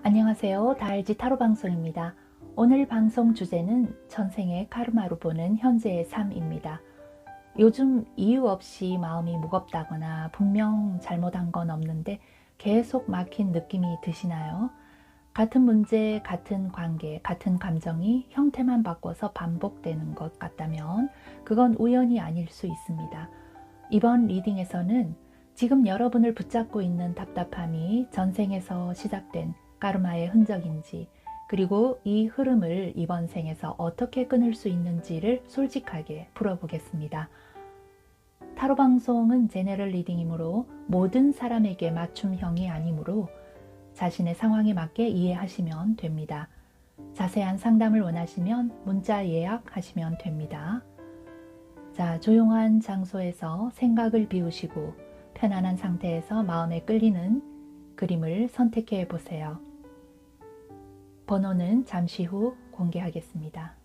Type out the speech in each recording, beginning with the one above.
안녕하세요. 다알지 타로 방송입니다. 오늘 방송 주제는 전생의 카르마로 보는 현재의 삶입니다. 요즘 이유 없이 마음이 무겁다거나 분명 잘못한 건 없는데 계속 막힌 느낌이 드시나요? 같은 문제, 같은 관계, 같은 감정이 형태만 바꿔서 반복되는 것 같다면 그건 우연이 아닐 수 있습니다. 이번 리딩에서는 지금 여러분을 붙잡고 있는 답답함이 전생에서 시작된 카르마의 흔적인지, 그리고 이 흐름을 이번 생에서 어떻게 끊을 수 있는지를 솔직하게 풀어보겠습니다. 타로 방송은 제너럴 리딩이므로 모든 사람에게 맞춤형이 아니므로 자신의 상황에 맞게 이해하시면 됩니다. 자세한 상담을 원하시면 문자 예약하시면 됩니다. 자, 조용한 장소에서 생각을 비우시고 편안한 상태에서 마음에 끌리는 그림을 선택해 보세요. 번호는 잠시 후 공개하겠습니다.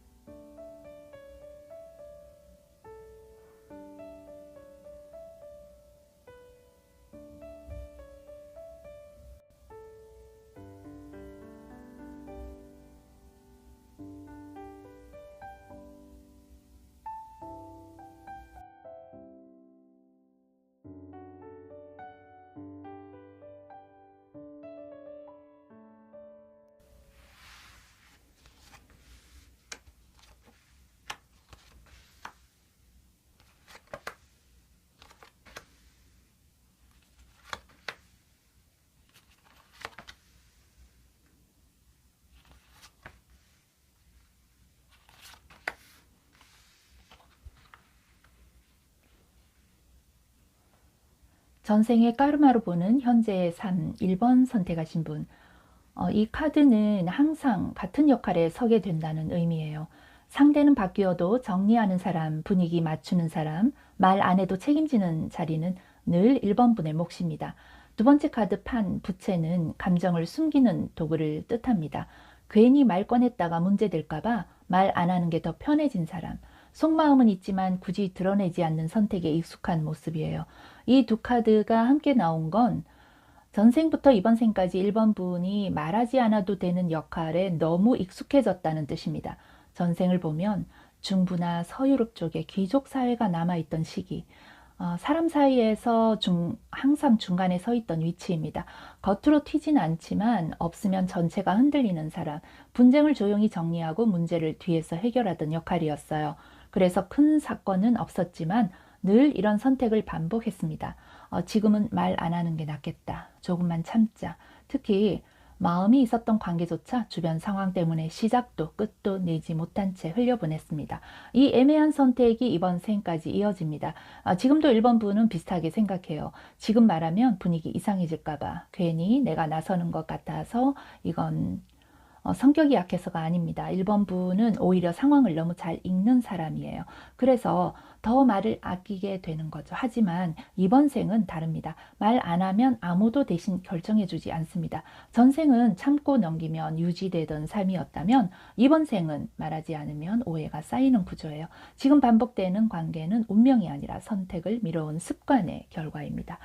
전생의 까르마로 보는 현재의 삶 1번 선택하신 분, 이 카드는 항상 같은 역할에 서게 된다는 의미예요. 상대는 바뀌어도 정리하는 사람, 분위기 맞추는 사람, 말 안 해도 책임지는 자리는 늘 1번 분의 몫입니다. 두 번째 카드 판, 부채는 감정을 숨기는 도구를 뜻합니다. 괜히 말 꺼냈다가 문제될까봐 말 안 하는 게 더 편해진 사람, 속마음은 있지만 굳이 드러내지 않는 선택에 익숙한 모습이에요. 이 두 카드가 함께 나온 건 전생부터 이번 생까지 1번 분이 말하지 않아도 되는 역할에 너무 익숙해졌다는 뜻입니다. 전생을 보면 중부나 서유럽 쪽에 귀족 사회가 남아있던 시기, 사람 사이에서 항상 중간에 서 있던 위치입니다. 겉으로 튀진 않지만 없으면 전체가 흔들리는 사람, 분쟁을 조용히 정리하고 문제를 뒤에서 해결하던 역할이었어요. 그래서 큰 사건은 없었지만 늘 이런 선택을 반복했습니다. 지금은 말 안 하는 게 낫겠다. 조금만 참자. 특히 마음이 있었던 관계조차 주변 상황 때문에 시작도 끝도 내지 못한 채 흘려보냈습니다. 이 애매한 선택이 이번 생까지 이어집니다. 지금도 1번 분은 비슷하게 생각해요. 지금 말하면 분위기 이상해질까봐 괜히 내가 나서는 것 같아서 이건 성격이 약해서가 아닙니다. 1번 분은 오히려 상황을 너무 잘 읽는 사람이에요. 그래서 더 말을 아끼게 되는 거죠. 하지만 이번 생은 다릅니다. 말 안 하면 아무도 대신 결정해주지 않습니다. 전생은 참고 넘기면 유지되던 삶이었다면 이번 생은 말하지 않으면 오해가 쌓이는 구조예요. 지금 반복되는 관계는 운명이 아니라 선택을 미뤄온 습관의 결과입니다.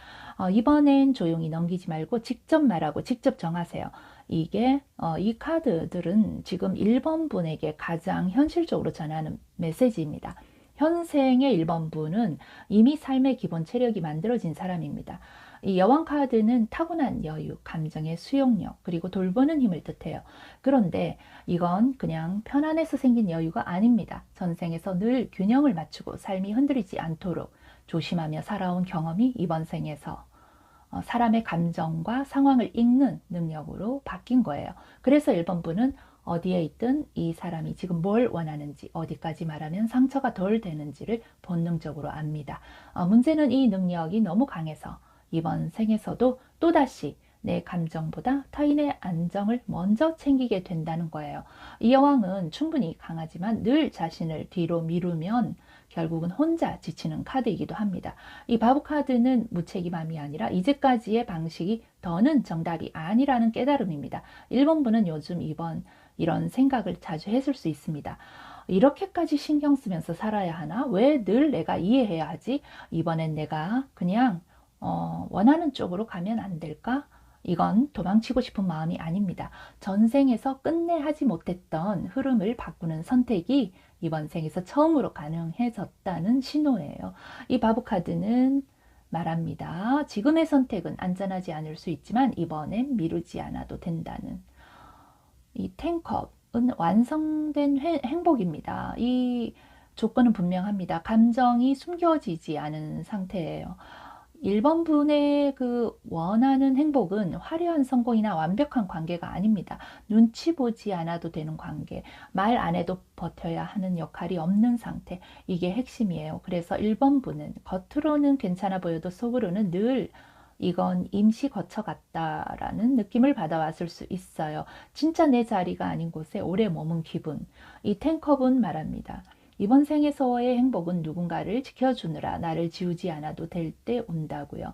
이번엔 조용히 넘기지 말고 직접 말하고 직접 정하세요. 이게 이 카드들은 지금 1번 분에게 가장 현실적으로 전하는 메시지입니다. 현생의 1번 분은 이미 삶의 기본 체력이 만들어진 사람입니다. 이 여왕 카드는 타고난 여유, 감정의 수용력, 그리고 돌보는 힘을 뜻해요. 그런데 이건 그냥 편안해서 생긴 여유가 아닙니다. 전생에서 늘 균형을 맞추고 삶이 흔들리지 않도록 조심하며 살아온 경험이 이번 생에서 사람의 감정과 상황을 읽는 능력으로 바뀐 거예요. 그래서 1번 분은 어디에 있든 이 사람이 지금 뭘 원하는지, 어디까지 말하면 상처가 덜 되는지를 본능적으로 압니다. 문제는 이 능력이 너무 강해서 이번 생에서도 또다시 내 감정보다 타인의 안정을 먼저 챙기게 된다는 거예요. 이 여왕은 충분히 강하지만 늘 자신을 뒤로 미루면 결국은 혼자 지치는 카드이기도 합니다. 이 바보 카드는 무책임함이 아니라 이제까지의 방식이 더는 정답이 아니라는 깨달음입니다. 1번 분은 요즘 이런 생각을 자주 했을 수 있습니다. 이렇게까지 신경 쓰면서 살아야 하나? 왜 늘 내가 이해해야 하지? 이번엔 내가 그냥 원하는 쪽으로 가면 안 될까? 이건 도망치고 싶은 마음이 아닙니다. 전생에서 끝내 하지 못했던 흐름을 바꾸는 선택이 이번 생에서 처음으로 가능해졌다는 신호예요. 이 바보 카드는 말합니다. 지금의 선택은 안전하지 않을 수 있지만 이번엔 미루지 않아도 된다는. 이 텐컵은 완성된 행복입니다. 이 조건은 분명합니다. 감정이 숨겨지지 않은 상태예요. 1번 분의 그 원하는 행복은 화려한 성공이나 완벽한 관계가 아닙니다. 눈치 보지 않아도 되는 관계, 말 안 해도 버텨야 하는 역할이 없는 상태, 이게 핵심이에요. 그래서 1번 분은 겉으로는 괜찮아 보여도 속으로는 늘 이건 임시 거쳐갔다라는 느낌을 받아왔을 수 있어요. 진짜 내 자리가 아닌 곳에 오래 머문 기분. 이 텐컵은 말합니다. 이번 생에서의 행복은 누군가를 지켜주느라 나를 지우지 않아도 될 때 온다고요.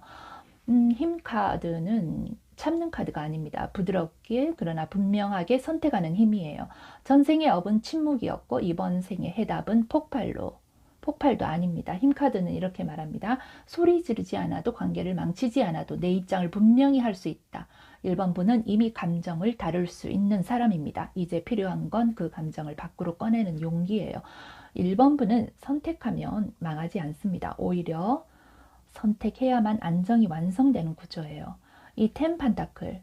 힘 카드는 참는 카드가 아닙니다. 부드럽게 그러나 분명하게 선택하는 힘이에요. 전생의 업은 침묵이었고 이번 생의 해답은 폭발도 아닙니다. 힘 카드는 이렇게 말합니다. 소리 지르지 않아도 관계를 망치지 않아도 내 입장을 분명히 할 수 있다. 1번 분은 이미 감정을 다룰 수 있는 사람입니다. 이제 필요한 건 그 감정을 밖으로 꺼내는 용기예요. 1번 분은 선택하면 망하지 않습니다. 오히려 선택해야만 안정이 완성되는 구조예요. 이 텐 판타클,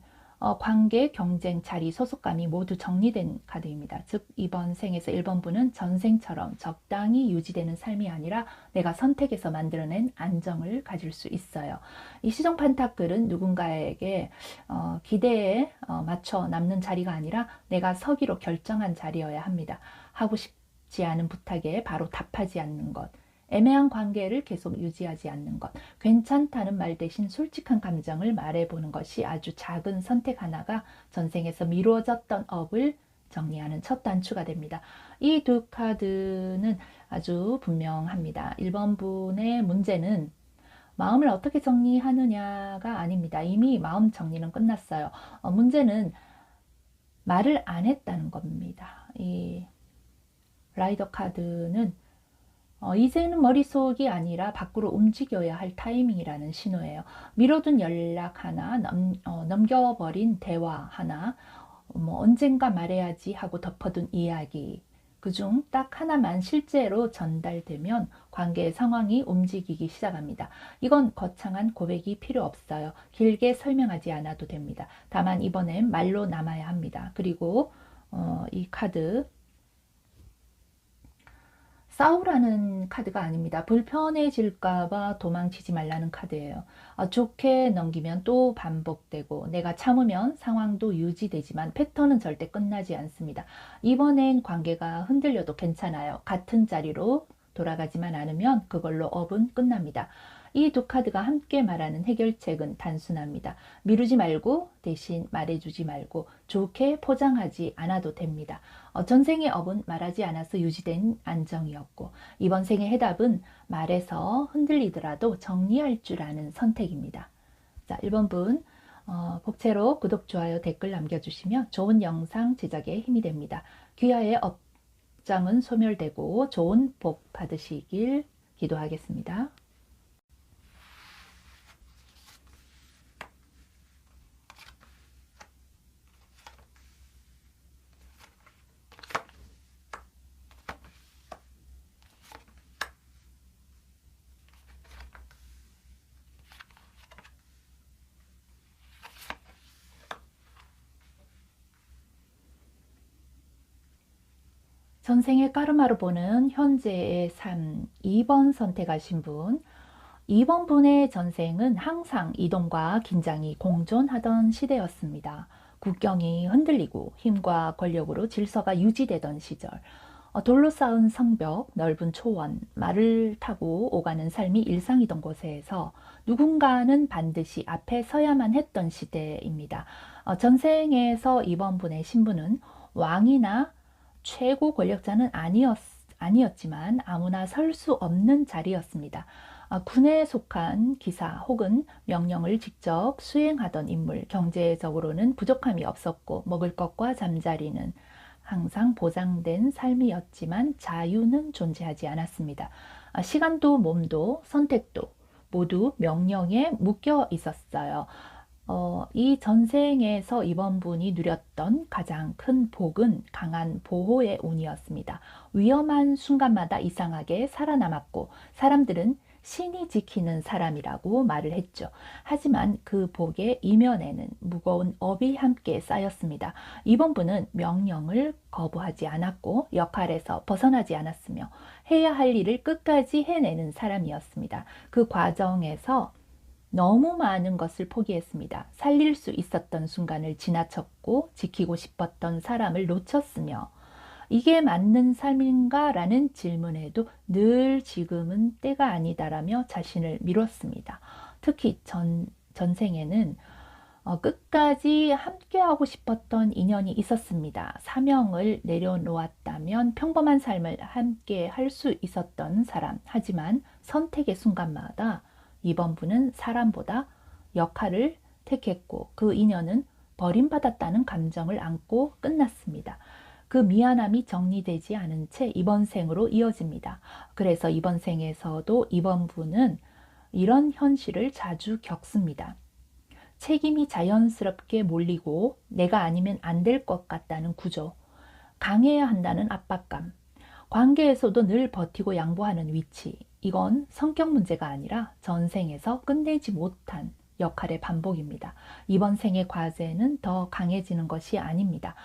관계, 경쟁, 자리, 소속감이 모두 정리된 카드입니다. 즉 이번 생에서 1번 분은 전생처럼 적당히 유지되는 삶이 아니라 내가 선택해서 만들어낸 안정을 가질 수 있어요. 이 시정 판타클은 누군가에게 기대에 맞춰 남는 자리가 아니라 내가 서기로 결정한 자리여야 합니다. 하고 싶지 않은 부탁에 바로 답하지 않는 것, 애매한 관계를 계속 유지하지 않는 것, 괜찮다는 말 대신 솔직한 감정을 말해보는 것이 아주 작은 선택 하나가 전생에서 미루어졌던 업을 정리하는 첫 단추가 됩니다. 이 두 카드는 아주 분명합니다. 1번 분의 문제는 마음을 어떻게 정리하느냐가 아닙니다. 이미 마음 정리는 끝났어요. 문제는 말을 안 했다는 겁니다. 이 라이더 카드는 이제는 머릿속이 아니라 밖으로 움직여야 할 타이밍이라는 신호예요. 미뤄둔 연락 하나, 넘겨버린 대화 하나, 언젠가 말해야지 하고 덮어둔 이야기, 그중 딱 하나만 실제로 전달되면 관계의 상황이 움직이기 시작합니다. 이건 거창한 고백이 필요 없어요. 길게 설명하지 않아도 됩니다. 다만 이번엔 말로 남아야 합니다. 그리고 이 카드 싸우라는 카드가 아닙니다. 불편해질까봐 도망치지 말라는 카드예요. 좋게 넘기면 또 반복되고 내가 참으면 상황도 유지되지만 패턴은 절대 끝나지 않습니다. 이번엔 관계가 흔들려도 괜찮아요. 같은 자리로 돌아가지만 않으면 그걸로 업은 끝납니다. 이 두 카드가 함께 말하는 해결책은 단순합니다. 미루지 말고 대신 말해주지 말고 좋게 포장하지 않아도 됩니다. 전생의 업은 말하지 않아서 유지된 안정이었고 이번 생의 해답은 말해서 흔들리더라도 정리할 줄 아는 선택입니다. 자, 1번 분 복채로 구독, 좋아요, 댓글 남겨주시면 좋은 영상 제작에 힘이 됩니다. 귀하의 업장은 소멸되고 좋은 복 받으시길 기도하겠습니다. 전생의 까르마로 보는 현재의 삶 2번 선택하신 분, 2번 분의 전생은 항상 이동과 긴장이 공존하던 시대였습니다. 국경이 흔들리고 힘과 권력으로 질서가 유지되던 시절, 돌로 쌓은 성벽, 넓은 초원, 말을 타고 오가는 삶이 일상이던 곳에서 누군가는 반드시 앞에 서야만 했던 시대입니다. 전생에서 2번 분의 신분은 왕이나 최고 권력자는 아니었지만 아무나 설 수 없는 자리였습니다. 군에 속한 기사 혹은 명령을 직접 수행하던 인물, 경제적으로는 부족함이 없었고 먹을 것과 잠자리는 항상 보장된 삶이었지만 자유는 존재하지 않았습니다. 시간도 몸도 선택도 모두 명령에 묶여 있었어요. 이 전생에서 이번 분이 누렸던 가장 큰 복은 강한 보호의 운이었습니다. 위험한 순간마다 이상하게 살아남았고 사람들은 신이 지키는 사람이라고 말을 했죠. 하지만 그 복의 이면에는 무거운 업이 함께 쌓였습니다. 이번 분은 명령을 거부하지 않았고 역할에서 벗어나지 않았으며 해야 할 일을 끝까지 해내는 사람이었습니다. 그 과정에서 너무 많은 것을 포기했습니다. 살릴 수 있었던 순간을 지나쳤고 지키고 싶었던 사람을 놓쳤으며 이게 맞는 삶인가? 라는 질문에도 늘 지금은 때가 아니다라며 자신을 미뤘습니다. 특히 전생에는 끝까지 함께하고 싶었던 인연이 있었습니다. 사명을 내려놓았다면 평범한 삶을 함께 할 수 있었던 사람. 하지만 선택의 순간마다 이번 분은 사람보다 역할을 택했고 그 인연은 버림받았다는 감정을 안고 끝났습니다. 그 미안함이 정리되지 않은 채 이번 생으로 이어집니다. 그래서 이번 생에서도 이번 분은 이런 현실을 자주 겪습니다. 책임이 자연스럽게 몰리고 내가 아니면 안 될 것 같다는 구조, 강해야 한다는 압박감, 관계에서도 늘 버티고 양보하는 위치, 이건 성격 문제가 아니라 전생에서 끝내지 못한 역할의 반복입니다. 이번 생의 과제는 더 강해지는 것이 아닙니다.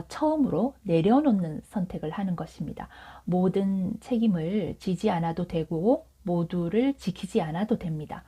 처음으로 내려놓는 선택을 하는 것입니다. 모든 책임을 지지 않아도 되고 모두를 지키지 않아도 됩니다.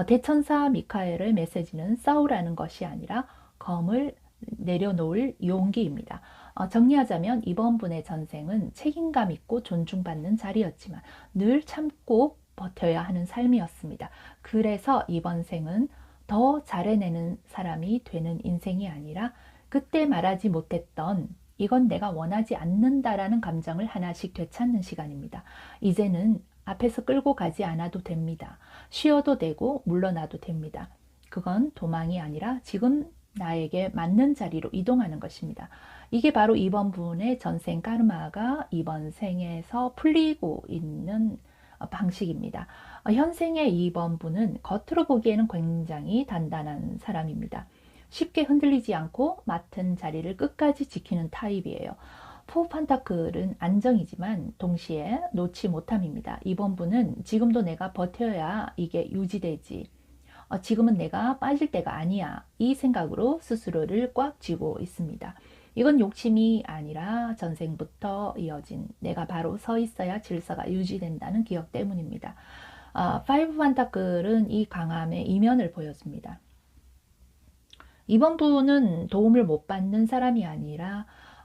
대천사 미카엘의 메시지는 싸우라는 것이 아니라 검을 내려놓을 용기입니다. 정리하자면 이번 분의 전생은 책임감 있고 존중받는 자리였지만 늘 참고 버텨야 하는 삶이었습니다. 그래서 이번 생은 더 잘해내는 사람이 되는 인생이 아니라 그때 말하지 못했던 이건 내가 원하지 않는다라는 감정을 하나씩 되찾는 시간입니다. 이제는 앞에서 끌고 가지 않아도 됩니다. 쉬어도 되고 물러나도 됩니다. 그건 도망이 아니라 지금 나에게 맞는 자리로 이동하는 것입니다. 이게 바로 이번 분의 전생 카르마가 이번 생에서 풀리고 있는 방식입니다. 현생의 이번 분은 겉으로 보기에는 굉장히 단단한 사람입니다. 쉽게 흔들리지 않고 맡은 자리를 끝까지 지키는 타입이에요. 포판타클은 안정이지만 동시에 놓지 못함입니다. 이번 분은 지금도 내가 버텨야 이게 유지되지. 지금은 내가 빠질 때가 아니야. 이 생각으로 스스로를 꽉 쥐고 있습니다. 이건 욕심이 아니라 전생부터 이어진 내가 바로 서 있어야 질서가 유지된다는 기억 때문입니다. 파이브 판타클은 이 강함의 이면을 보여줍니다. 이번 분은 도움을 못 받는 사람이 아니라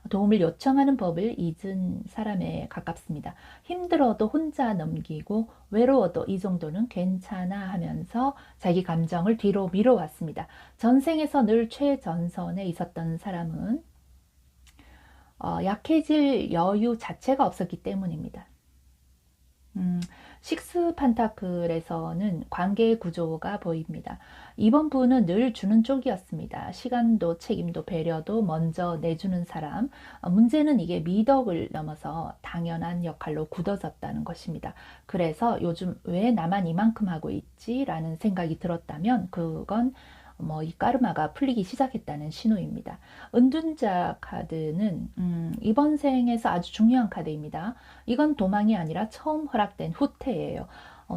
도움을 요청하는 법을 잊은 사람에 가깝습니다. 힘들어도 혼자 넘기고 외로워도 이 정도는 괜찮아 하면서 자기 감정을 뒤로 밀어왔습니다. 전생에서 늘 최전선에 있었던 사람은 약해질 여유 자체가 없었기 때문입니다. 식스 판타클에서는 관계의 구조가 보입니다. 이번 분은 늘 주는 쪽이었습니다. 시간도 책임도 배려도 먼저 내주는 사람. 문제는 이게 미덕을 넘어서 당연한 역할로 굳어졌다는 것입니다. 그래서 요즘 왜 나만 이만큼 하고 있지? 라는 생각이 들었다면 그건 이 까르마가 풀리기 시작했다는 신호입니다. 은둔자 카드는 이번 생에서 아주 중요한 카드입니다. 이건 도망이 아니라 처음 허락된 후퇴예요.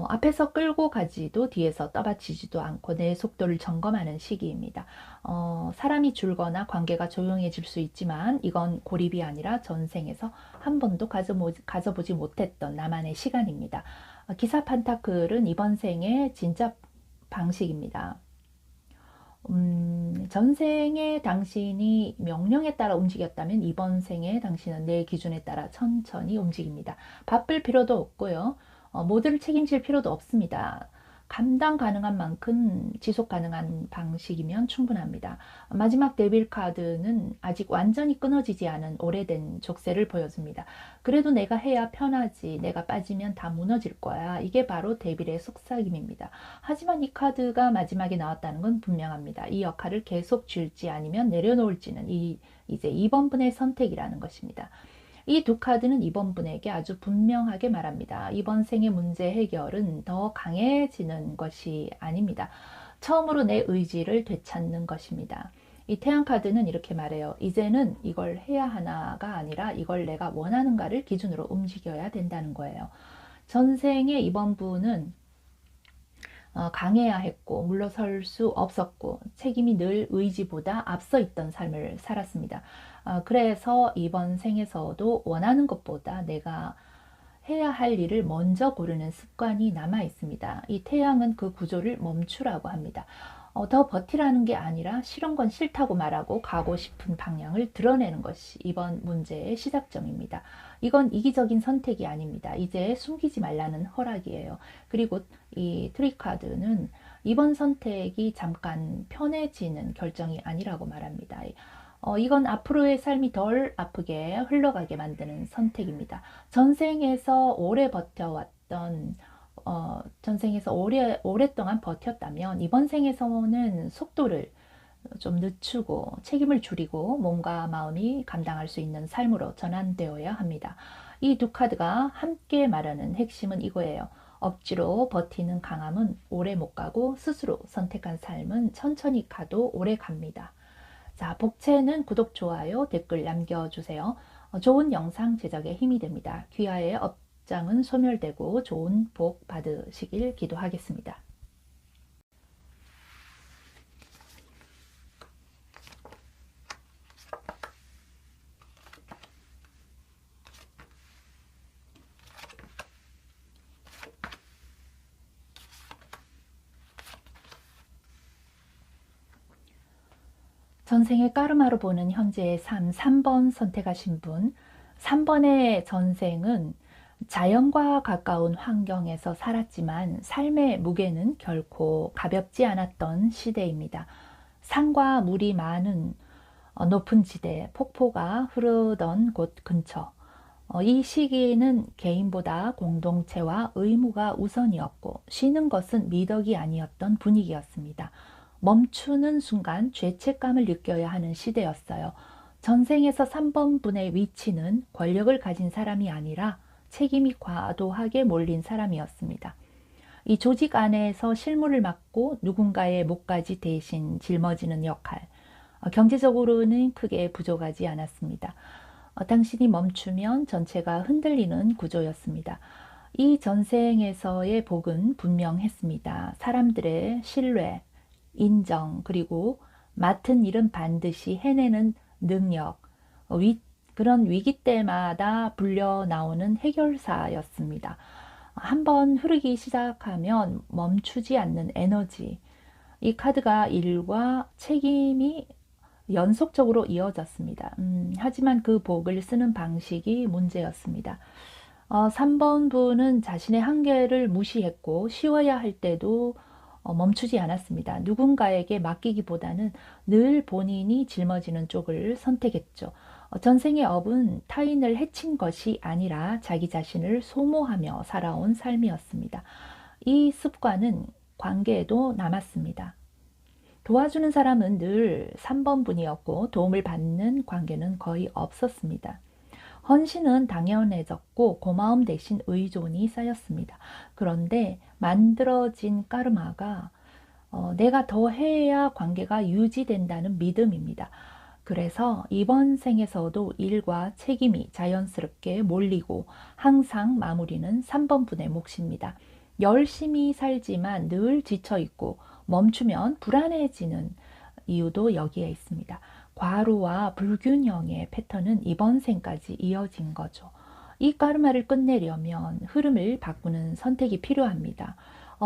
앞에서 끌고 가지도 뒤에서 떠받치지도 않고 내 속도를 점검하는 시기입니다. 사람이 줄거나 관계가 조용해질 수 있지만 이건 고립이 아니라 전생에서 한 번도 가져보지 못했던 나만의 시간입니다. 기사 판타클은 이번 생의 진짜 방식입니다. 전생에 당신이 명령에 따라 움직였다면 이번 생에 당신은 내 기준에 따라 천천히 움직입니다. 바쁠 필요도 없고요. 모두를 책임질 필요도 없습니다. 감당 가능한 만큼 지속 가능한 방식이면 충분합니다. 마지막 데빌 카드는 아직 완전히 끊어지지 않은 오래된 족쇄를 보여줍니다. 그래도 내가 해야 편하지. 내가 빠지면 다 무너질 거야. 이게 바로 데빌의 속삭임입니다. 하지만 이 카드가 마지막에 나왔다는 건 분명합니다. 이 역할을 계속 줄지 아니면 내려놓을지는 이제 이번 분의 선택이라는 것입니다. 이 두 카드는 이번 분에게 아주 분명하게 말합니다. 이번 생의 문제 해결은 더 강해지는 것이 아닙니다. 처음으로 내 의지를 되찾는 것입니다. 이 태양 카드는 이렇게 말해요. 이제는 이걸 해야 하나가 아니라 이걸 내가 원하는가를 기준으로 움직여야 된다는 거예요. 전생의 이번 분은 강해야 했고 물러설 수 없었고 책임이 늘 의지보다 앞서 있던 삶을 살았습니다. 그래서 이번 생에서도 원하는 것보다 내가 해야 할 일을 먼저 고르는 습관이 남아 있습니다. 이 태양은 그 구조를 멈추라고 합니다. 더 버티라는 게 아니라 싫은 건 싫다고 말하고 가고 싶은 방향을 드러내는 것이 이번 문제의 시작점입니다. 이건 이기적인 선택이 아닙니다. 이제 숨기지 말라는 허락이에요. 그리고 이 트리카드는 이번 선택이 잠깐 편해지는 결정이 아니라고 말합니다. 이건 앞으로의 삶이 덜 아프게 흘러가게 만드는 선택입니다. 전생에서 오래 버텨왔던 전생에서 오랫동안 버텼다면 이번 생에서는 속도를 좀 늦추고 책임을 줄이고 몸과 마음이 감당할 수 있는 삶으로 전환되어야 합니다. 이 두 카드가 함께 말하는 핵심은 이거예요. 억지로 버티는 강함은 오래 못 가고 스스로 선택한 삶은 천천히 가도 오래 갑니다. 자, 복채는 구독, 좋아요, 댓글 남겨주세요. 좋은 영상 제작에 힘이 됩니다. 귀하의 업장은 소멸되고 좋은 복 받으시길 기도하겠습니다. 전생의 까르마로 보는 현재의 삶 3번 선택하신 분, 3번의 전생은 자연과 가까운 환경에서 살았지만 삶의 무게는 결코 가볍지 않았던 시대입니다. 산과 물이 많은 높은 지대, 폭포가 흐르던 곳 근처. 이 시기에는 개인보다 공동체와 의무가 우선이었고 쉬는 것은 미덕이 아니었던 분위기였습니다. 멈추는 순간 죄책감을 느껴야 하는 시대였어요. 전생에서 3번 분의 위치는 권력을 가진 사람이 아니라 책임이 과도하게 몰린 사람이었습니다. 이 조직 안에서 실무를 맡고 누군가의 목까지 대신 짊어지는 역할. 경제적으로는 크게 부족하지 않았습니다. 당신이 멈추면 전체가 흔들리는 구조였습니다. 이 전생에서의 복은 분명했습니다. 사람들의 신뢰, 인정, 그리고 맡은 일은 반드시 해내는 능력, 그런 위기 때마다 불려 나오는 해결사였습니다. 한번 흐르기 시작하면 멈추지 않는 에너지, 이 카드가 일과 책임이 연속적으로 이어졌습니다. 하지만 그 복을 쓰는 방식이 문제였습니다. 3번 분은 자신의 한계를 무시했고 쉬어야 할 때도 멈추지 않았습니다. 누군가에게 맡기기보다는 늘 본인이 짊어지는 쪽을 선택했죠. 전생의 업은 타인을 해친 것이 아니라 자기 자신을 소모하며 살아온 삶이었습니다. 이 습관은 관계에도 남았습니다. 도와주는 사람은 늘 3번 분이었고 도움을 받는 관계는 거의 없었습니다. 헌신은 당연해졌고 고마움 대신 의존이 쌓였습니다. 그런데 만들어진 까르마가 내가 더 해야 관계가 유지된다는 믿음입니다. 그래서 이번 생에서도 일과 책임이 자연스럽게 몰리고 항상 마무리는 3번 분의 몫입니다. 열심히 살지만 늘 지쳐있고 멈추면 불안해지는 이유도 여기에 있습니다. 과로와 불균형의 패턴은 이번 생까지 이어진 거죠. 이 까르마를 끝내려면 흐름을 바꾸는 선택이 필요합니다.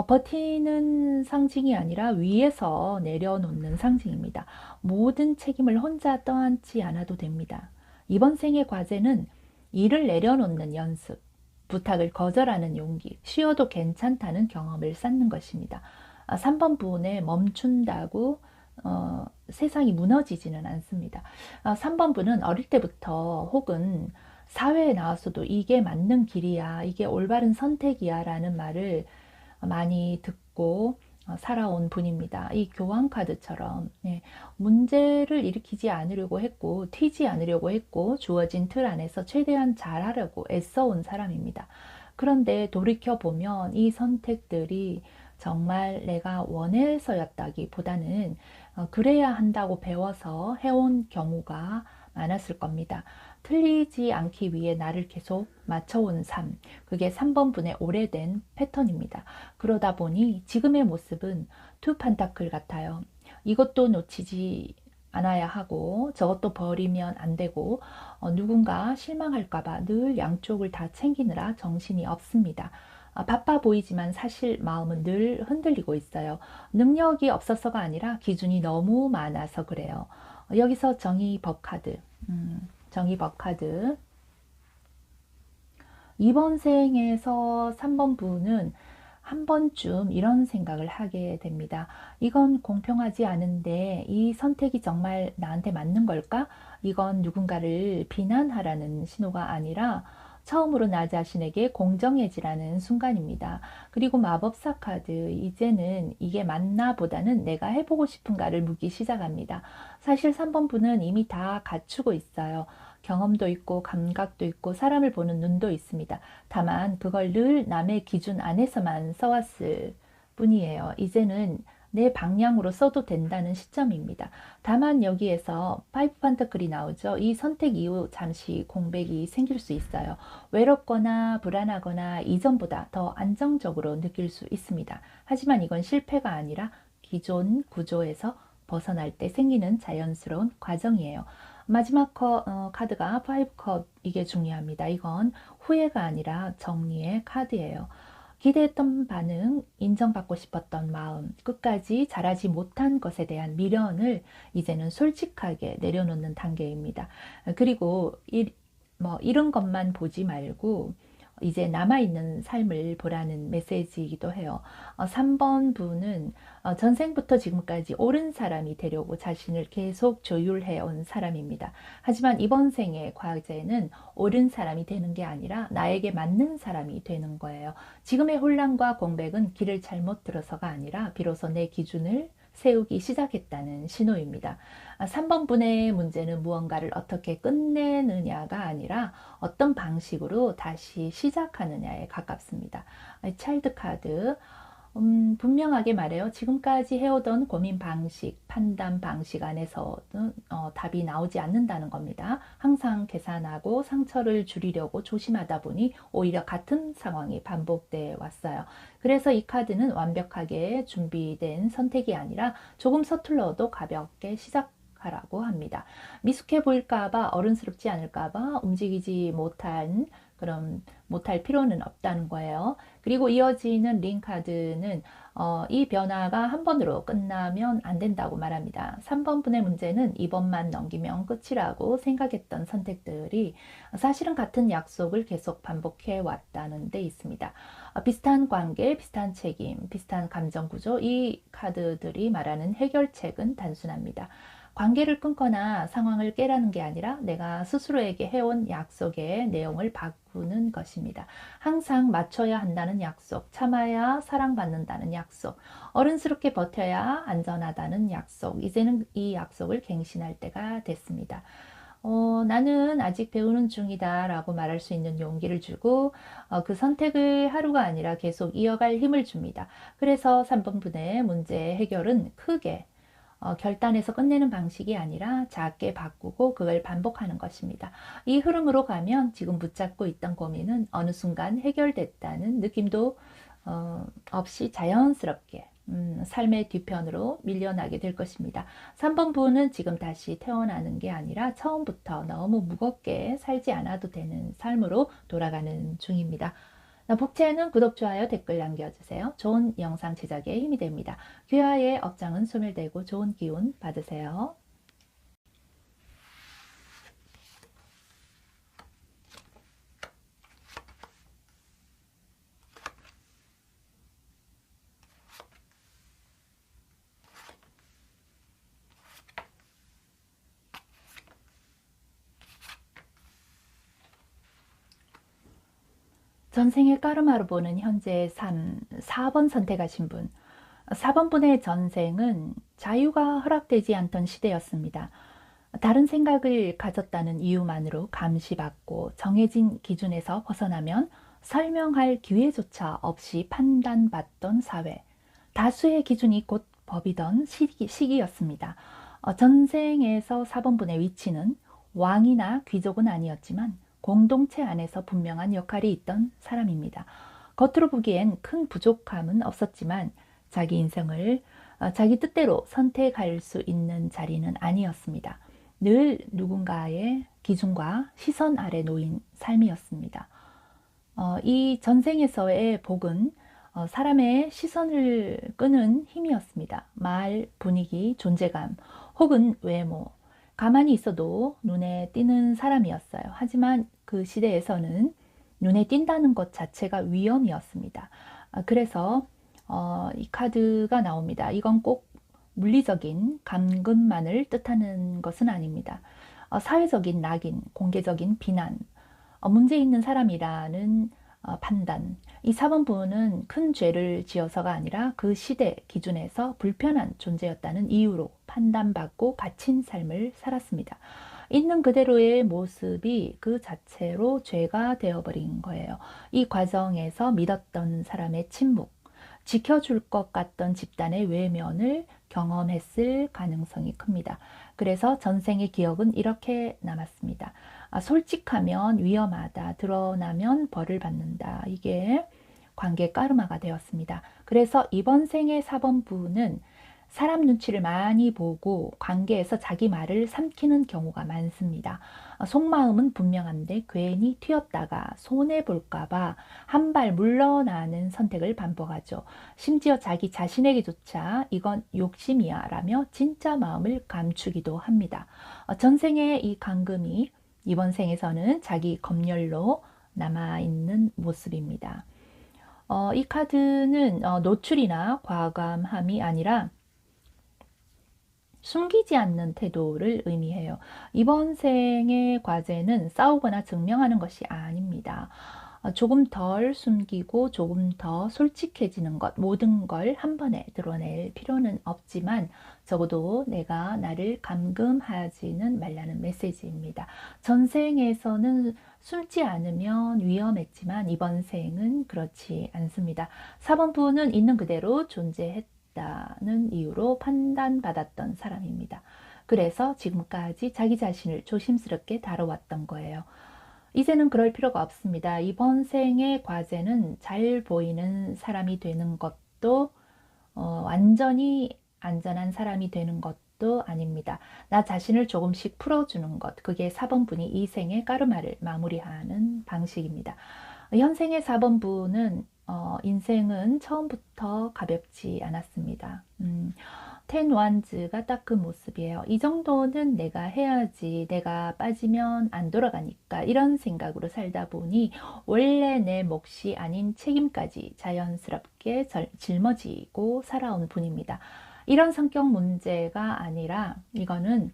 버티는 상징이 아니라 위에서 내려놓는 상징입니다. 모든 책임을 혼자 떠안지 않아도 됩니다. 이번 생의 과제는 일을 내려놓는 연습, 부탁을 거절하는 용기, 쉬어도 괜찮다는 경험을 쌓는 것입니다. 3번 분에 멈춘다고 세상이 무너지지는 않습니다. 3번 분은 어릴 때부터 혹은 사회에 나와서도 이게 맞는 길이야, 이게 올바른 선택이야 라는 말을 많이 듣고 살아온 분입니다. 이 교황 카드처럼 문제를 일으키지 않으려고 했고 튀지 않으려고 했고 주어진 틀 안에서 최대한 잘하려고 애써온 사람입니다. 그런데 돌이켜보면 이 선택들이 정말 내가 원해서였다기보다는 그래야 한다고 배워서 해온 경우가 많았을 겁니다. 틀리지 않기 위해 나를 계속 맞춰온 삶, 그게 3번 분의 오래된 패턴입니다. 그러다 보니 지금의 모습은 투 판타클 같아요. 이것도 놓치지 않아야 하고 저것도 버리면 안 되고 누군가 실망할까봐 늘 양쪽을 다 챙기느라 정신이 없습니다. 바빠 보이지만 사실 마음은 늘 흔들리고 있어요. 능력이 없어서가 아니라 기준이 너무 많아서 그래요. 여기서 정의법 카드, 정의법 카드. 이번 생에서 3번 분은 한 번쯤 이런 생각을 하게 됩니다. 이건 공평하지 않은데 이 선택이 정말 나한테 맞는 걸까? 이건 누군가를 비난하라는 신호가 아니라 처음으로 나 자신에게 공정해지라는 순간입니다. 그리고 마법사 카드, 이제는 이게 맞나 보다는 내가 해보고 싶은가를 묻기 시작합니다. 사실 3번 분은 이미 다 갖추고 있어요. 경험도 있고 감각도 있고 사람을 보는 눈도 있습니다. 다만 그걸 늘 남의 기준 안에서만 써왔을 뿐이에요. 이제는 내 방향으로 써도 된다는 시점입니다. 다만 여기에서 파이브 판타클이 나오죠. 이 선택 이후 잠시 공백이 생길 수 있어요. 외롭거나 불안하거나 이전보다 더 안정적으로 느낄 수 있습니다. 하지만 이건 실패가 아니라 기존 구조에서 벗어날 때 생기는 자연스러운 과정이에요. 마지막 카드가 5컵, 이게 중요합니다. 이건 후회가 아니라 정리의 카드예요. 기대했던 반응, 인정받고 싶었던 마음, 끝까지 잘하지 못한 것에 대한 미련을 이제는 솔직하게 내려놓는 단계입니다. 그리고 이런 것만 보지 말고 이제 남아있는 삶을 보라는 메시지이기도 해요. 3번 분은 전생부터 지금까지 옳은 사람이 되려고 자신을 계속 조율해 온 사람입니다. 하지만 이번 생의 과제는 옳은 사람이 되는 게 아니라 나에게 맞는 사람이 되는 거예요. 지금의 혼란과 공백은 길을 잘못 들어서가 아니라 비로소 내 기준을 세우기 시작했다는 신호입니다. 3번 분의 문제는 무언가를 어떻게 끝내느냐가 아니라 어떤 방식으로 다시 시작하느냐에 가깝습니다. 차일드 카드, 분명하게 말해요. 지금까지 해오던 고민 방식, 판단 방식 안에서는 답이 나오지 않는다는 겁니다. 항상 계산하고 상처를 줄이려고 조심하다 보니 오히려 같은 상황이 반복돼 왔어요. 그래서 이 카드는 완벽하게 준비된 선택이 아니라 조금 서툴러도 가볍게 시작하라고 합니다. 미숙해 보일까봐, 어른스럽지 않을까봐 움직이지 못할 필요는 없다는 거예요. 그리고 이어지는 링 카드는 이 변화가 한 번으로 끝나면 안 된다고 말합니다. 3번 분의 문제는 이번만 넘기면 끝이라고 생각했던 선택들이 사실은 같은 약속을 계속 반복해 왔다는 데 있습니다. 비슷한 관계, 비슷한 책임, 비슷한 감정 구조, 이 카드들이 말하는 해결책은 단순합니다. 관계를 끊거나 상황을 깨라는 게 아니라 내가 스스로에게 해온 약속의 내용을 바꾸는 것입니다. 항상 맞춰야 한다는 약속, 참아야 사랑받는다는 약속, 어른스럽게 버텨야 안전하다는 약속, 이제는 이 약속을 갱신할 때가 됐습니다. 나는 아직 배우는 중이다 라고 말할 수 있는 용기를 주고 그 선택을 하루가 아니라 계속 이어갈 힘을 줍니다. 그래서 3번 분의 문제 해결은 크게 결단해서 끝내는 방식이 아니라 작게 바꾸고 그걸 반복하는 것입니다. 이 흐름으로 가면 지금 붙잡고 있던 고민은 어느 순간 해결됐다는 느낌도 없이 자연스럽게 삶의 뒤편으로 밀려나게 될 것입니다. 3번 부는 지금 다시 태어나는 게 아니라 처음부터 너무 무겁게 살지 않아도 되는 삶으로 돌아가는 중입니다. 복채는 구독, 좋아요, 댓글 남겨주세요. 좋은 영상 제작에 힘이 됩니다. 귀하의 업장은 소멸되고 좋은 기운 받으세요. 전생의 까르마로 보는 현재의 삶, 4번 선택하신 분. 4번 분의 전생은 자유가 허락되지 않던 시대였습니다. 다른 생각을 가졌다는 이유만으로 감시받고 정해진 기준에서 벗어나면 설명할 기회조차 없이 판단받던 사회. 다수의 기준이 곧 법이던 시기였습니다. 전생에서 4번분의 위치는 왕이나 귀족은 아니었지만 공동체 안에서 분명한 역할이 있던 사람입니다. 겉으로 보기엔 큰 부족함은 없었지만 자기 인생을 자기 뜻대로 선택할 수 있는 자리는 아니었습니다. 늘 누군가의 기준과 시선 아래 놓인 삶이었습니다. 이 전생에서의 복은 사람의 시선을 끄는 힘이었습니다. 말, 분위기, 존재감 혹은 외모, 가만히 있어도 눈에 띄는 사람이었어요. 하지만 그 시대에서는 눈에 띈다는 것 자체가 위험이었습니다. 그래서 이 카드가 나옵니다. 이건 꼭 물리적인 감금만을 뜻하는 것은 아닙니다. 사회적인 낙인, 공개적인 비난, 문제 있는 사람이라는 판단, 이 4번분은 큰 죄를 지어서가 아니라 그 시대 기준에서 불편한 존재였다는 이유로 판단받고 갇힌 삶을 살았습니다. 있는 그대로의 모습이 그 자체로 죄가 되어버린 거예요. 이 과정에서 믿었던 사람의 침묵, 지켜줄 것 같던 집단의 외면을 경험했을 가능성이 큽니다. 그래서 전생의 기억은 이렇게 남았습니다. 솔직하면 위험하다, 드러나면 벌을 받는다. 이게 관계 까르마가 되었습니다. 그래서 이번 생의 4번분은 사람 눈치를 많이 보고 관계에서 자기 말을 삼키는 경우가 많습니다. 속마음은 분명한데 괜히 튀었다가 손해볼까봐 한 발 물러나는 선택을 반복하죠. 심지어 자기 자신에게조차 이건 욕심이야 라며 진짜 마음을 감추기도 합니다. 전생의 이 감금이 이번 생에서는 자기 검열로 남아있는 모습입니다. 이 카드는 노출이나 과감함이 아니라 숨기지 않는 태도를 의미해요. 이번 생의 과제는 싸우거나 증명하는 것이 아닙니다. 조금 덜 숨기고 조금 더 솔직해지는 것, 모든 걸 한 번에 드러낼 필요는 없지만 적어도 내가 나를 감금하지는 말라는 메시지입니다. 전생에서는 숨지 않으면 위험했지만 이번 생은 그렇지 않습니다. 4번분은 있는 그대로 존재했다는 이유로 판단받았던 사람입니다. 그래서 지금까지 자기 자신을 조심스럽게 다뤄왔던 거예요. 이제는 그럴 필요가 없습니다. 이번 생의 과제는 잘 보이는 사람이 되는 것도 완전히 안전한 사람이 되는 것도 아닙니다. 나 자신을 조금씩 풀어주는 것, 그게 4번분이 이 생의 까르마를 마무리하는 방식입니다. 현생의 4번분은 인생은 처음부터 가볍지 않았습니다. 텐 완즈가 딱 그 모습이에요. 이 정도는 내가 해야지, 내가 빠지면 안 돌아가니까 이런 생각으로 살다 보니 원래 내 몫이 아닌 책임까지 자연스럽게 짊어지고 살아온 분입니다. 이런 성격 문제가 아니라 이거는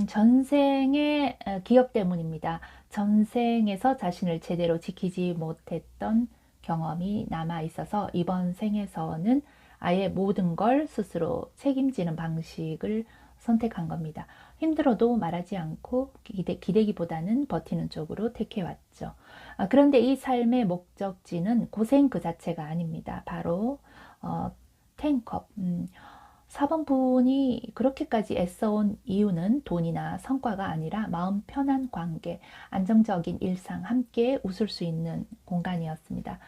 전생의 기억 때문입니다. 전생에서 자신을 제대로 지키지 못했던 경험이 남아 있어서 이번 생에서는 아예 모든 걸 스스로 책임지는 방식을 선택한 겁니다. 힘들어도 말하지 않고 기대기보다는 버티는 쪽으로 택해왔죠. 그런데 이 삶의 목적지는 고생 그 자체가 아닙니다. 바로 텐컵. 4번분이 그렇게까지 애써온 이유는 돈이나 성과가 아니라 마음 편한 관계, 안정적인 일상, 함께 웃을 수 있는 공간이었습니다.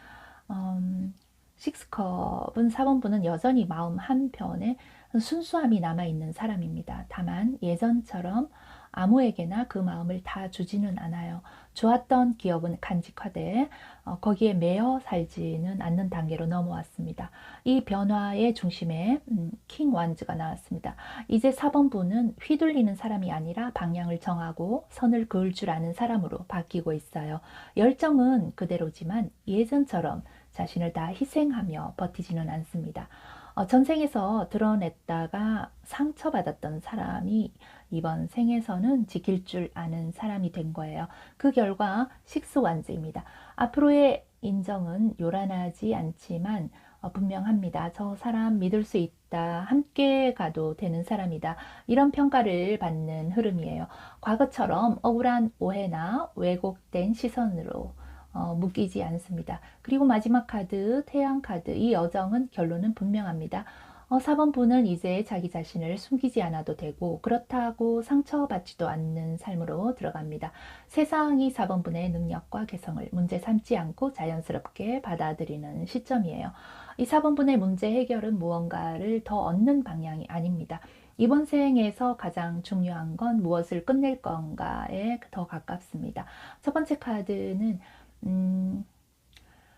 식스컵은 4번분은 여전히 마음 한편에 순수함이 남아있는 사람입니다. 다만 예전처럼 아무에게나 그 마음을 다 주지는 않아요. 좋았던 기억은 간직하되 거기에 매여 살지는 않는 단계로 넘어왔습니다. 이 변화의 중심에 킹 완즈가 나왔습니다. 이제 4번분은 휘둘리는 사람이 아니라 방향을 정하고 선을 그을 줄 아는 사람으로 바뀌고 있어요. 열정은 그대로지만 예전처럼 자신을 다 희생하며 버티지는 않습니다. 전생에서 드러냈다가 상처받았던 사람이 이번 생에서는 지킬 줄 아는 사람이 된 거예요. 그 결과 식스완즈입니다. 앞으로의 인정은 요란하지 않지만 분명합니다. 저 사람 믿을 수 있다. 함께 가도 되는 사람이다. 이런 평가를 받는 흐름이에요. 과거처럼 억울한 오해나 왜곡된 시선으로 묶이지 않습니다. 그리고 마지막 카드, 태양 카드, 이 여정은 결론은 분명합니다. 4번 분은 이제 자기 자신을 숨기지 않아도 되고 그렇다고 상처받지도 않는 삶으로 들어갑니다. 세상이 4번 분의 능력과 개성을 문제 삼지 않고 자연스럽게 받아들이는 시점이에요. 이 4번 분의 문제 해결은 무언가를 더 얻는 방향이 아닙니다. 이번 생에서 가장 중요한 건 무엇을 끝낼 건가에 더 가깝습니다. 첫 번째 카드는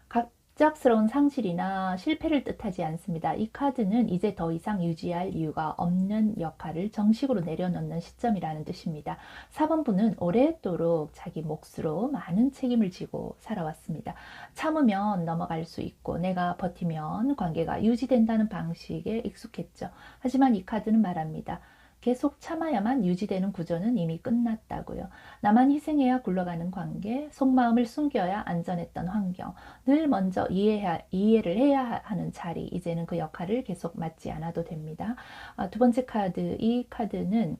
갑작스러운 상실이나 실패를 뜻하지 않습니다. 이 카드는 이제 더 이상 유지할 이유가 없는 역할을 정식으로 내려놓는 시점이라는 뜻입니다. 4번 분은 오랫도록 자기 몫으로 많은 책임을 지고 살아왔습니다. 참으면 넘어갈 수 있고 내가 버티면 관계가 유지된다는 방식에 익숙했죠. 하지만 이 카드는 말합니다. 계속 참아야만 유지되는 구조는 이미 끝났다고요. 나만 희생해야 굴러가는 관계, 속마음을 숨겨야 안전했던 환경, 늘 먼저 이해를 해야 하는 자리, 이제는 그 역할을 계속 맡지 않아도 됩니다. 두 번째 카드, 이 카드는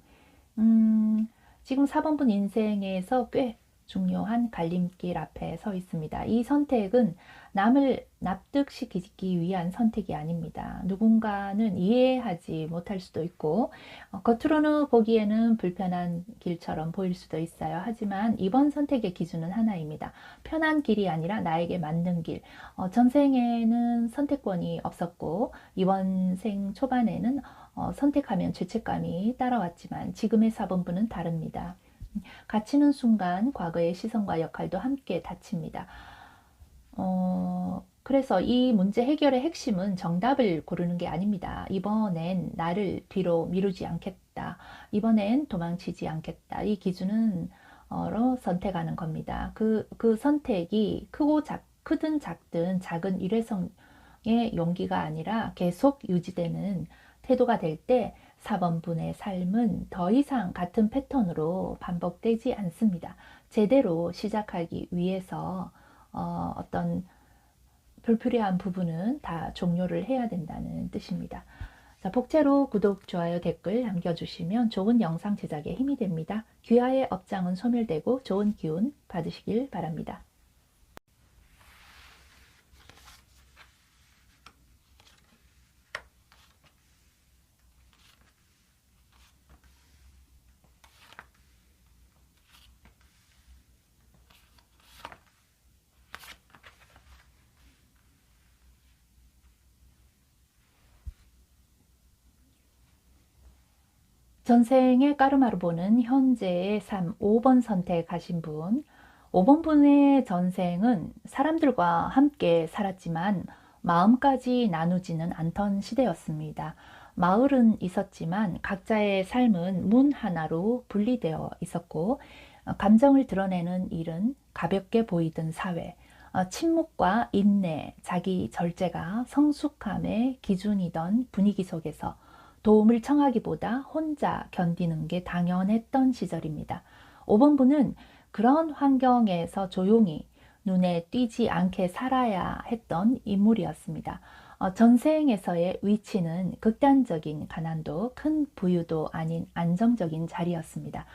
지금 4번분 인생에서 꽤 중요한 갈림길 앞에 서 있습니다. 이 선택은 남을 납득시키기 위한 선택이 아닙니다. 누군가는 이해하지 못할 수도 있고 겉으로는 보기에는 불편한 길처럼 보일 수도 있어요. 하지만 이번 선택의 기준은 하나입니다. 편한 길이 아니라 나에게 맞는 길. 전생에는 선택권이 없었고 이번 생 초반에는 선택하면 죄책감이 따라왔지만 지금의 4번분은 다릅니다. 갇히는 순간 과거의 시선과 역할도 함께 닫힙니다. 그래서 이 문제 해결의 핵심은 정답을 고르는 게 아닙니다. 이번엔 나를 뒤로 미루지 않겠다. 이번엔 도망치지 않겠다. 이 기준으로 선택하는 겁니다. 그 선택이 크든 작든 작은 일회성의 용기가 아니라 계속 유지되는 태도가 될 때 4번분의 삶은 더 이상 같은 패턴으로 반복되지 않습니다. 제대로 시작하기 위해서 어떤 불필요한 부분은 다 종료를 해야 된다는 뜻입니다. 자, 복제로 구독, 좋아요, 댓글 남겨주시면 좋은 영상 제작에 힘이 됩니다. 귀하의 업장은 소멸되고 좋은 기운 받으시길 바랍니다. 전생의 까르마르보는 현재의 5번 선택하신 분, 5번 분의 전생은 사람들과 함께 살았지만 마음까지 나누지는 않던 시대였습니다. 마을은 있었지만 각자의 삶은 문 하나로 분리되어 있었고 감정을 드러내는 일은 가볍게 보이던 사회, 침묵과 인내, 자기 절제가 성숙함의 기준이던 분위기 속에서 도움을 청하기보다 혼자 견디는 게 당연했던 시절입니다. 5번분은 그런 환경에서 조용히 눈에 띄지 않게 살아야 했던 인물이었습니다. 전생에서의 위치는 극단적인 가난도 큰 부유도 아닌 안정적인 자리였습니다.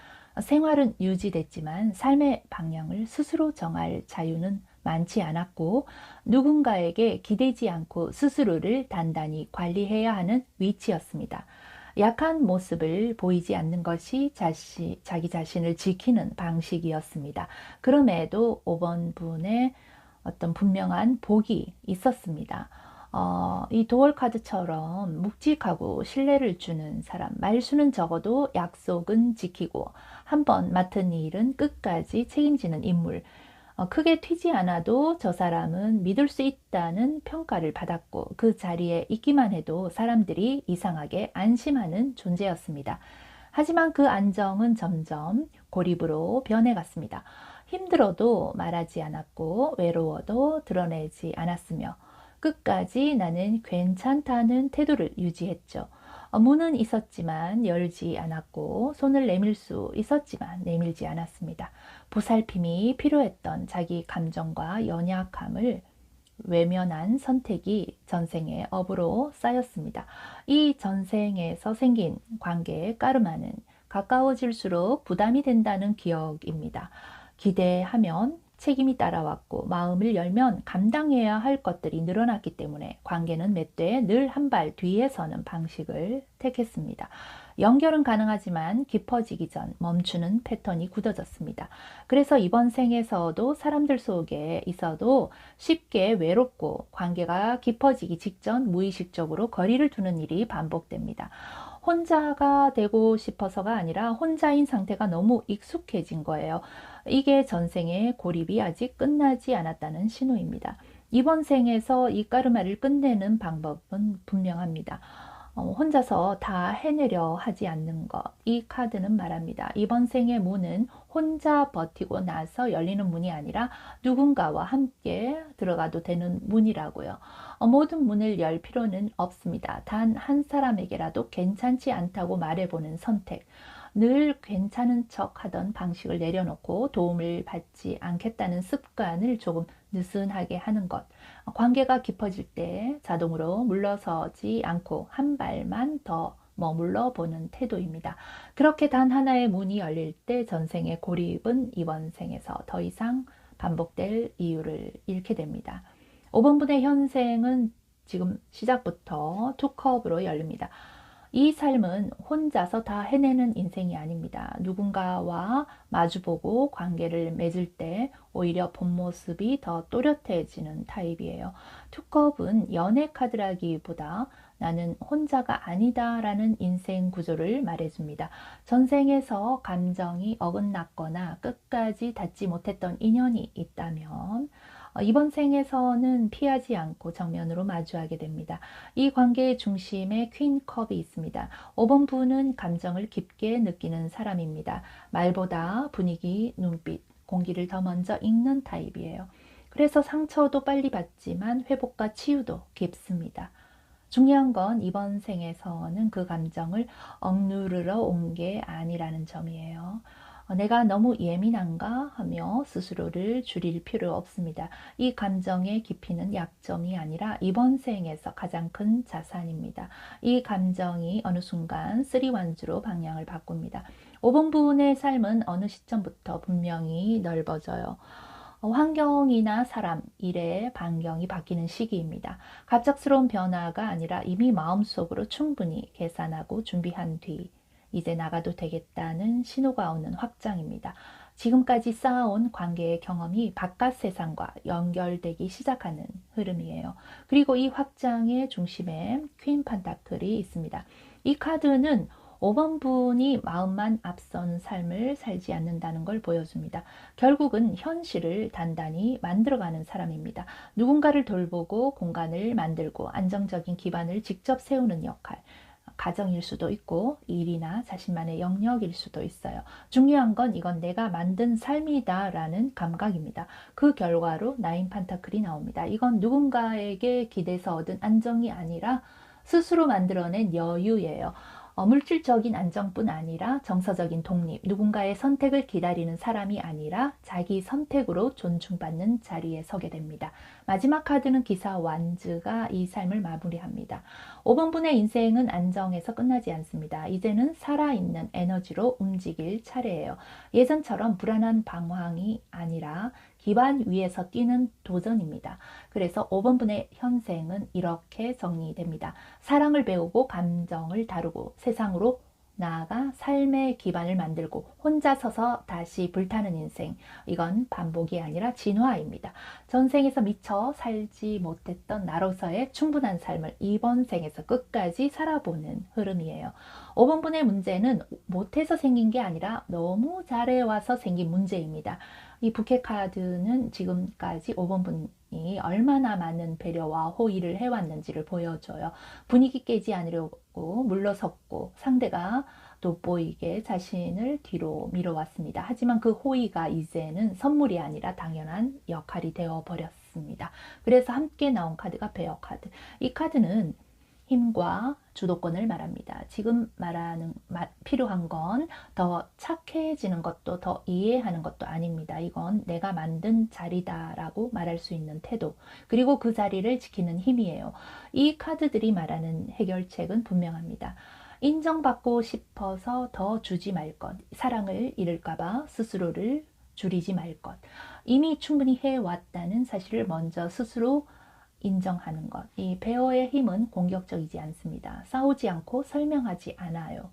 생활은 유지됐지만 삶의 방향을 스스로 정할 자유는 많지 않았고 누군가에게 기대지 않고 스스로를 단단히 관리해야 하는 위치였습니다. 약한 모습을 보이지 않는 것이 자기 자신을 지키는 방식이었습니다. 그럼에도 5번 분의 어떤 분명한 복이 있었습니다. 이 도월 카드처럼 묵직하고 신뢰를 주는 사람, 말수는 적어도 약속은 지키고 한번 맡은 일은 끝까지 책임지는 인물, 크게 튀지 않아도 저 사람은 믿을 수 있다는 평가를 받았고 그 자리에 있기만 해도 사람들이 이상하게 안심하는 존재였습니다. 하지만 그 안정은 점점 고립으로 변해갔습니다. 힘들어도 말하지 않았고 외로워도 드러내지 않았으며 끝까지 나는 괜찮다는 태도를 유지했죠. 문은 있었지만 열지 않았고 손을 내밀 수 있었지만 내밀지 않았습니다. 보살핌이 필요했던 자기 감정과 연약함을 외면한 선택이 전생의 업으로 쌓였습니다. 이 전생에서 생긴 관계의 까르마는 가까워질수록 부담이 된다는 기억입니다. 기대하면 책임이 따라왔고 마음을 열면 감당해야 할 것들이 늘어났기 때문에 관계는 맺되 늘 한 발 뒤에 서는 방식을 택했습니다. 연결은 가능하지만 깊어지기 전 멈추는 패턴이 굳어졌습니다. 그래서 이번 생에서도 사람들 속에 있어도 쉽게 외롭고 관계가 깊어지기 직전 무의식적으로 거리를 두는 일이 반복됩니다. 혼자가 되고 싶어서가 아니라 혼자인 상태가 너무 익숙해진 거예요. 이게 전생의 고립이 아직 끝나지 않았다는 신호입니다. 이번 생에서 이 까르마를 끝내는 방법은 분명합니다. 혼자서 다 해내려 하지 않는 것. 이 카드는 말합니다. 이번 생의 문은 혼자 버티고 나서 열리는 문이 아니라 누군가와 함께 들어가도 되는 문이라고요. 모든 문을 열 필요는 없습니다. 단 한 사람에게라도 괜찮지 않다고 말해보는 선택. 늘 괜찮은 척 하던 방식을 내려놓고 도움을 받지 않겠다는 습관을 조금 느슨하게 하는 것. 관계가 깊어질 때 자동으로 물러서지 않고 한 발만 더 머물러 보는 태도입니다. 그렇게 단 하나의 문이 열릴 때 전생의 고립은 이번 생에서 더 이상 반복될 이유를 잃게 됩니다. 5번분의 현생은 지금 시작부터 투컵으로 열립니다. 이 삶은 혼자서 다 해내는 인생이 아닙니다. 누군가와 마주보고 관계를 맺을 때 오히려 본 모습이 더 또렷해지는 타입이에요. 투컵은 연애 카드라기보다 나는 혼자가 아니다 라는 인생 구조를 말해줍니다. 전생에서 감정이 어긋났거나 끝까지 닿지 못했던 인연이 있다면 이번 생에서는 피하지 않고 정면으로 마주하게 됩니다. 이 관계의 중심에 퀸컵이 있습니다. 5번 분은 감정을 깊게 느끼는 사람입니다. 말보다 분위기, 눈빛, 공기를 더 먼저 읽는 타입이에요. 그래서 상처도 빨리 받지만 회복과 치유도 깊습니다. 중요한 건 이번 생에서는 그 감정을 억누르러 온 게 아니라는 점이에요. 내가 너무 예민한가 하며 스스로를 줄일 필요 없습니다. 이 감정의 깊이는 약점이 아니라 이번 생에서 가장 큰 자산입니다. 이 감정이 어느 순간 쓰리완주로 방향을 바꿉니다. 5번 분의 삶은 어느 시점부터 분명히 넓어져요. 환경이나 사람, 일의 반경이 바뀌는 시기입니다. 갑작스러운 변화가 아니라 이미 마음속으로 충분히 계산하고 준비한 뒤 이제 나가도 되겠다는 신호가 오는 확장입니다. 지금까지 쌓아온 관계의 경험이 바깥 세상과 연결되기 시작하는 흐름이에요. 그리고 이 확장의 중심에 퀸 판타클이 있습니다. 이 카드는 5번 분이 마음만 앞선 삶을 살지 않는다는 걸 보여줍니다. 결국은 현실을 단단히 만들어가는 사람입니다. 누군가를 돌보고 공간을 만들고 안정적인 기반을 직접 세우는 역할. 가정일 수도 있고 일이나 자신만의 영역일 수도 있어요. 중요한 건 이건 내가 만든 삶이다 라는 감각입니다. 그 결과로 나인 판타클이 나옵니다. 이건 누군가에게 기대서 얻은 안정이 아니라 스스로 만들어낸 여유예요. 물질적인 안정뿐 아니라 정서적인 독립, 누군가의 선택을 기다리는 사람이 아니라 자기 선택으로 존중받는 자리에 서게 됩니다. 마지막 카드는 기사 완즈가 이 삶을 마무리합니다. 5번 분의 인생은 안정에서 끝나지 않습니다. 이제는 살아있는 에너지로 움직일 차례예요. 예전처럼 불안한 방황이 아니라 기반 위에서 뛰는 도전입니다. 그래서 5번 분의 현생은 이렇게 정리됩니다. 사랑을 배우고 감정을 다루고 세상으로 나아가 삶의 기반을 만들고 혼자 서서 다시 불타는 인생. 이건 반복이 아니라 진화입니다. 전생에서 미처 살지 못했던 나로서의 충분한 삶을 이번 생에서 끝까지 살아보는 흐름이에요. 5번 분의 문제는 못해서 생긴 게 아니라 너무 잘해와서 생긴 문제입니다. 이 부캐 카드는 지금까지 5번 분이 얼마나 많은 배려와 호의를 해왔는지를 보여줘요. 분위기 깨지 않으려고 물러섰고 상대가 돋보이게 자신을 뒤로 밀어왔습니다. 하지만 그 호의가 이제는 선물이 아니라 당연한 역할이 되어버렸습니다. 그래서 함께 나온 카드가 베어 카드. 이 카드는 힘과 주도권을 말합니다. 지금 필요한 건 더 착해지는 것도 더 이해하는 것도 아닙니다. 이건 내가 만든 자리다라고 말할 수 있는 태도, 그리고 그 자리를 지키는 힘이에요. 이 카드들이 말하는 해결책은 분명합니다. 인정받고 싶어서 더 주지 말 것, 사랑을 잃을까봐 스스로를 줄이지 말 것. 이미 충분히 해왔다는 사실을 먼저 스스로 인정하는 것. 이 배어의 힘은 공격적이지 않습니다. 싸우지 않고 설명하지 않아요.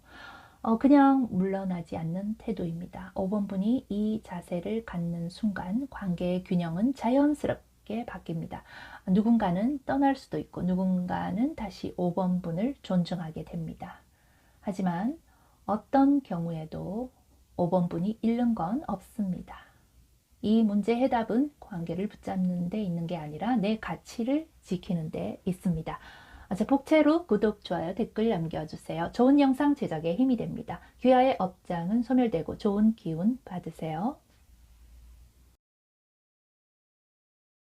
그냥 물러나지 않는 태도입니다. 5번 분이 이 자세를 갖는 순간 관계의 균형은 자연스럽게 바뀝니다. 누군가는 떠날 수도 있고 누군가는 다시 5번 분을 존중하게 됩니다. 하지만 어떤 경우에도 5번 분이 잃는 건 없습니다. 이 문제의 해답은 관계를 붙잡는 데 있는 게 아니라 내 가치를 지키는 데 있습니다. 자, 복채로 구독, 좋아요, 댓글 남겨주세요. 좋은 영상 제작에 힘이 됩니다. 귀하의 업장은 소멸되고 좋은 기운 받으세요.